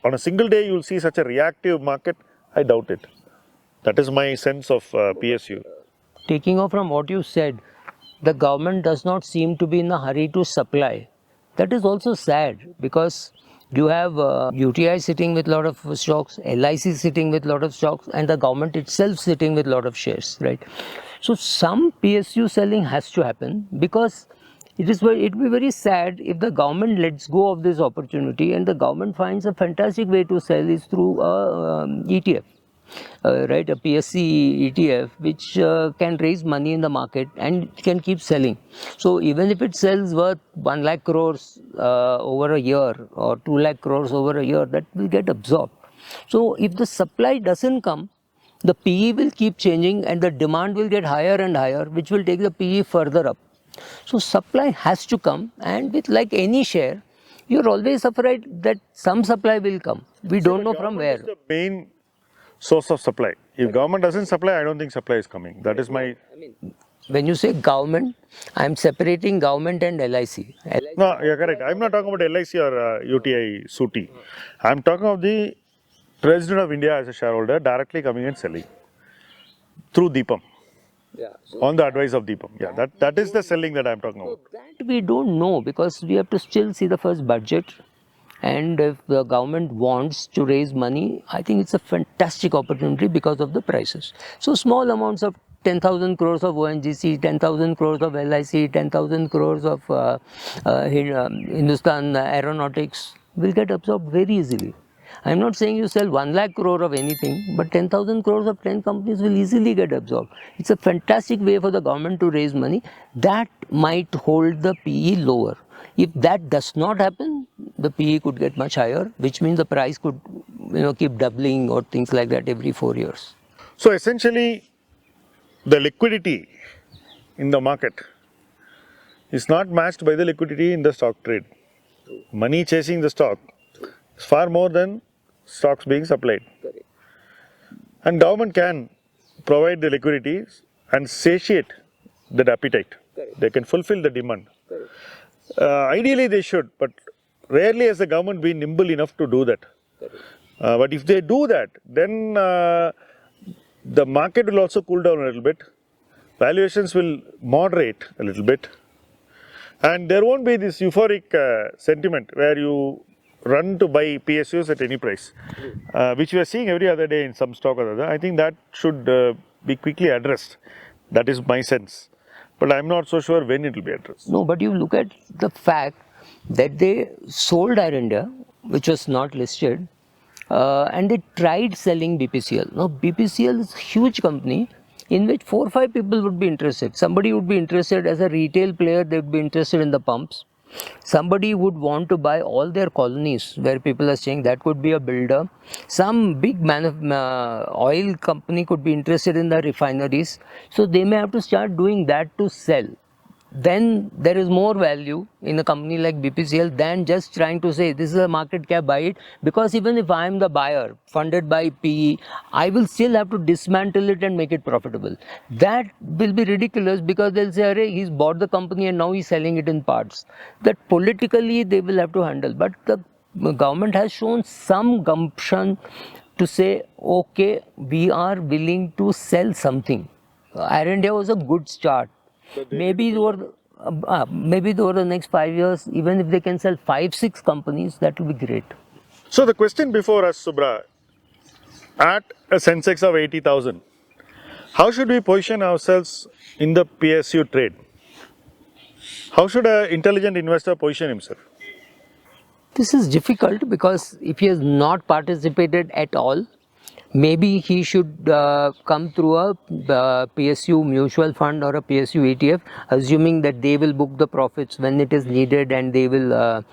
on a single day you will see such a reactive market. I doubt it. That is my sense of PSU. Taking off from what you said, the government does not seem to be in a hurry to supply. That is also sad because you have UTI sitting with a lot of stocks, LIC sitting with a lot of stocks, and the government itself sitting with a lot of shares, right? So some PSU selling has to happen because it will be very sad if the government lets go of this opportunity and the government finds a fantastic way to sell is through a ETF. Right, a PSC ETF which can raise money in the market and can keep selling. So even if it sells worth 1 lakh crores over a year or 2 lakh crores over a year, that will get absorbed. So if the supply doesn't come, the PE will keep changing and the demand will get higher and higher, which will take the PE further up. So supply has to come, and with like any share, you're always afraid that some supply will come. We don't know from where. Is the main source of supply. If government doesn't supply, I don't think supply is coming. That is my... When you say government, I am separating government and LIC. No, you're correct. I'm not talking about LIC or UTI, SUTI. I'm talking of the President of India as a shareholder directly coming and selling through Deepam. Yeah, so on the advice of Deepam. Yeah, that is the selling that I'm talking about. That we don't know because we have to still see the first budget. And if the government wants to raise money, I think it's a fantastic opportunity because of the prices. So small amounts of 10,000 crores of ONGC, 10,000 crores of LIC, 10,000 crores of Hindustan Aeronautics will get absorbed very easily. I'm not saying you sell 1 lakh crore of anything, but 10,000 crores of 10 companies will easily get absorbed. It's a fantastic way for the government to raise money. That might hold the PE lower. If that does not happen, the PE could get much higher, which means the price could keep doubling or things like that every 4 years. So essentially, the liquidity in the market is not matched by the liquidity in the stock trade. Money chasing the stock is far more than stocks being supplied. And government can provide the liquidity and satiate that appetite. They can fulfill the demand. Ideally they should, but rarely has the government been nimble enough to do that. But if they do that, then the market will also cool down a little bit. Valuations will moderate a little bit. And there won't be this euphoric sentiment where you run to buy PSUs at any price, which we are seeing every other day in some stock or other. I think that should be quickly addressed. That is my sense. But I'm not so sure when it will be addressed. No, but you look at the fact that they sold Air India, which was not listed, and they tried selling BPCL. Now, BPCL is a huge company in which 4 or 5 people would be interested. Somebody would be interested as a retail player, they would be interested in the pumps. Somebody would want to buy all their colonies where people are staying, that could be a builder. Some big oil company could be interested in the refineries. So they may have to start doing that to sell. Then there is more value in a company like BPCL than just trying to say this is a market cap, buy it. Because even if I am the buyer funded by PE, I will still have to dismantle it and make it profitable. That will be ridiculous because they'll say, "Arey, he's bought the company and now he's selling it in parts." That politically they will have to handle. But the government has shown some gumption to say, okay, we are willing to sell something. Air India was a good start. Maybe over the next 5 years, even if they can sell 5-6 companies, that will be great. So the question before us, Subra, at a Sensex of 80,000, how should we position ourselves in the PSU trade? How should an intelligent investor position himself? This is difficult because if he has not participated at all, maybe he should come through a PSU mutual fund or a PSU ETF, assuming that they will book the profits when it is needed and they will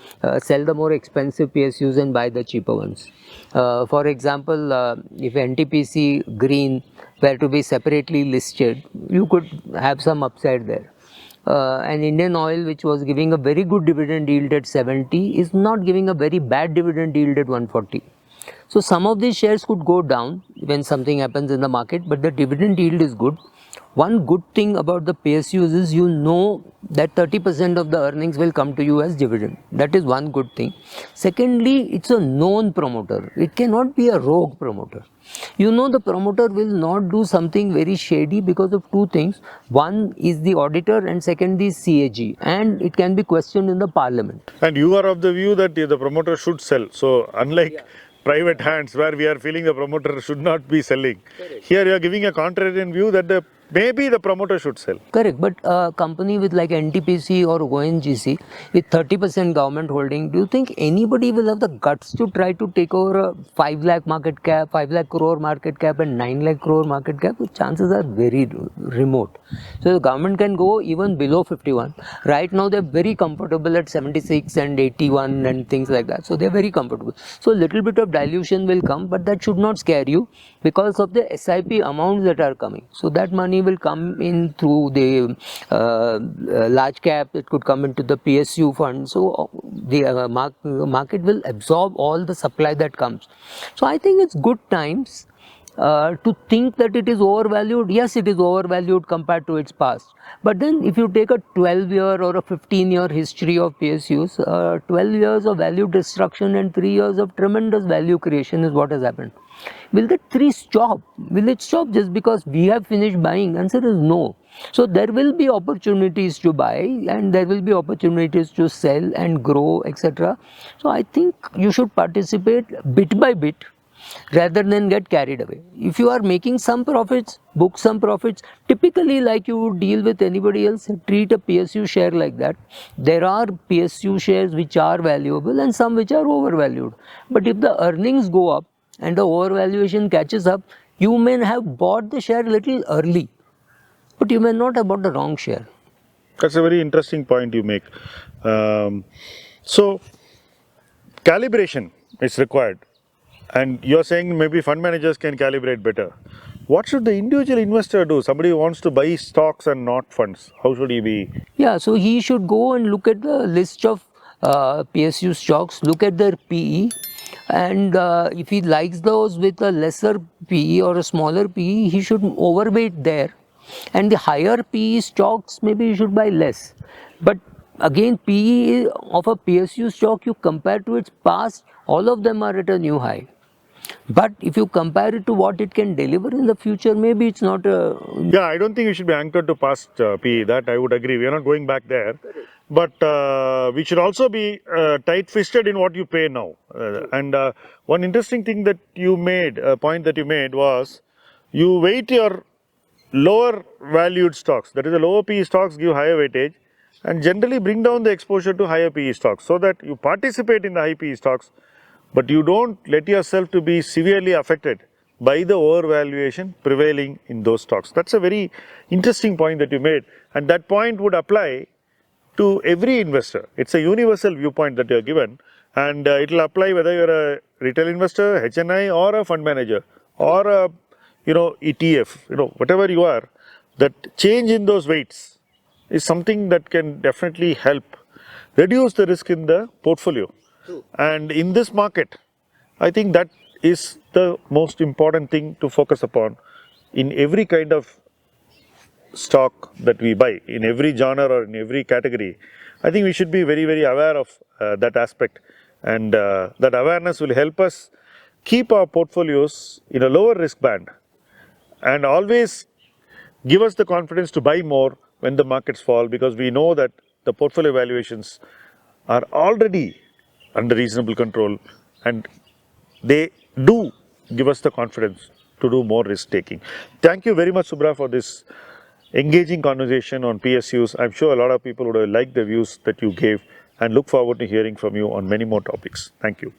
sell the more expensive PSUs and buy the cheaper ones. For example, if NTPC Green were to be separately listed, you could have some upside there. And Indian Oil, which was giving a very good dividend yield at 70, is not giving a very bad dividend yield at 140. So some of these shares could go down when something happens in the market, but the dividend yield is good. One good thing about the PSUs is you know that 30% of the earnings will come to you as dividend. That is one good thing. Secondly, it's a known promoter. It cannot be a rogue promoter. You know the promoter will not do something very shady because of two things. One is the auditor and second is CAG, and it can be questioned in the parliament. And you are of the view that the promoter should sell. So unlike private hands where we are feeling the promoter should not be selling, here you are giving a contrarian view that maybe the promoter should sell. Correct, but a company with like NTPC or ONGC with 30% government holding, do you think anybody will have the guts to try to take over a 5 lakh market cap, 5 lakh crore market cap and 9 lakh crore market cap? The chances are very remote. So the government can go even below 51. Right now they're very comfortable at 76 and 81 and things like that. So they're very comfortable. So a little bit of dilution will come, but that should not scare you because of the SIP amounts that are coming. So that money will come in through the large cap, it could come into the PSU fund. So the market will absorb all the supply that comes. So I think it's good times to think that it is overvalued. Yes, it is overvalued compared to its past. But then if you take a 12-year or a 15-year history of PSUs, 12 years of value destruction and 3 years of tremendous value creation is what has happened. Will the tree stop? Will it stop just because we have finished buying? Answer is no. So there will be opportunities to buy and there will be opportunities to sell and grow, etc. So I think you should participate bit by bit rather than get carried away. If you are making some profits, book some profits. Typically, like you would deal with anybody else, treat a PSU share like that. There are PSU shares which are valuable and some which are overvalued. But if the earnings go up and the overvaluation catches up, you may have bought the share little early, but you may not have bought the wrong share. That's a very interesting point you make. So calibration is required. And you're saying maybe fund managers can calibrate better. What should the individual investor do? Somebody who wants to buy stocks and not funds. How should he be? Yeah, so he should go and look at the list of PSU stocks, look at their PE, and if he likes those with a lesser PE or a smaller PE, he should overweight there. And the higher PE stocks, maybe you should buy less. But again, PE of a PSU stock, you compare to its past, all of them are at a new high. But if you compare it to what it can deliver in the future, maybe it's not a... Yeah, I don't think we should be anchored to past PE. That I would agree. We are not going back there. But we should also be tight-fisted in what you pay now. And one interesting thing that you made, a point that you made was, you weight your lower valued stocks, that is the lower PE stocks give higher weightage and generally bring down the exposure to higher PE stocks so that you participate in the high PE stocks, but you don't let yourself to be severely affected by the overvaluation prevailing in those stocks. That's a very interesting point that you made, and that point would apply to every investor. It's a universal viewpoint that you are given, and it will apply whether you're a retail investor, HNI, or a fund manager, or a ETF, whatever you are. That change in those weights is something that can definitely help reduce the risk in the portfolio. And in this market, I think that is the most important thing to focus upon in every kind of stock that we buy, in every genre or in every category. I think we should be very, very aware of that aspect, and that awareness will help us keep our portfolios in a lower risk band and always give us the confidence to buy more when the markets fall, because we know that the portfolio valuations are already under reasonable control and they do give us the confidence to do more risk taking. Thank you very much, Subra, for this engaging conversation on PSUs. I'm sure a lot of people would have liked the views that you gave and look forward to hearing from you on many more topics. Thank you.